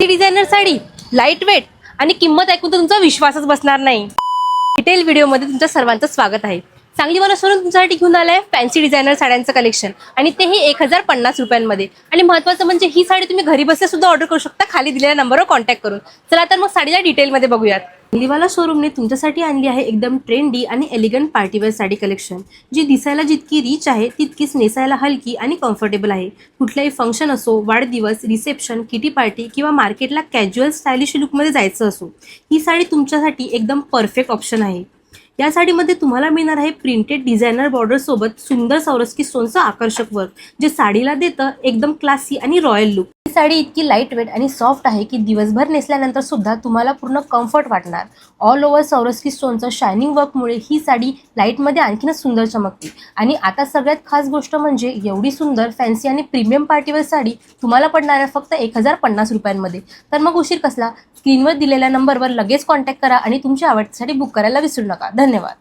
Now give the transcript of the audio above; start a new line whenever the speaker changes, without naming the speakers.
Designer sari, light weight आणि किंमत ऐकून तर तुमचा विश्वासच बसणार नाही. डिटेल व्हिडिओमध्ये तुमचं सर्वांचं स्वागत आहे. सांगली मला सोडून तुमच्यासाठी घेऊन आलाय फॅन्सी डिझायनर साड्यांचं कलेक्शन आणि तेही 1050 रुपयांमध्ये. आणि महत्त्वाचं म्हणजे ही साडी तुम्ही घरी बसल्या सुद्धा ऑर्डर करू शकता खाली दिलेल्या नंबरवर कॉन्टॅक्ट करून. चला तर मग साडीला डिटेलमध्ये बघूयात. सांगलीवाला शोरूमने तुमच्यासाठी आणली आहे एकदम ट्रेंडी आणि एलिगंट पार्टीवेअर साडी कलेक्शन, जी दिसायला जितकी रिच आहे तितकीच नेसायला हलकी आणि कम्फर्टेबल आहे. कुठल्याही फंक्शन असो, वाढदिवस, रिसेप्शन, किटी पार्टी किंवा मार्केटला कॅज्युअल स्टायलिश लुकमध्ये जायचं असो, ही साडी तुमच्यासाठी एकदम परफेक्ट ऑप्शन आहे. या साडीमध्ये तुम्हाला मिळणार आहे प्रिंटेड डिझायनर बॉर्डर सोबत सुंदर सौरस्की स्टोनचं आकर्षक वर्क, जे साडीला देतं एकदम क्लासी आणि रॉयल लुक. ही साडी इतकी लाईट वेट आणि सॉफ्ट आहे की दिवसभर नेसल्यानंतर सुद्धा तुम्हाला पूर्ण कम्फर्ट वाटणार. ऑल ओव्हर सौरस्की स्टोनचं शायनिंग वर्कमुळे ही साडी लाईटमध्ये आणखीनच सुंदर चमकते. आणि आता सगळ्यात खास गोष्ट म्हणजे एवढी सुंदर फॅन्सी आणि प्रीमियम पार्टीवेअर साडी तुम्हाला पडणार आहे फक्त 1050 रुपयांमध्ये. तर मग उशीर कसला, स्क्रीनवर दिलेल्या नंबरवर लगेच कॉन्टॅक्ट करा आणि तुमची आवडती साडी बुक करायला विसरू नका. धन्यवाद.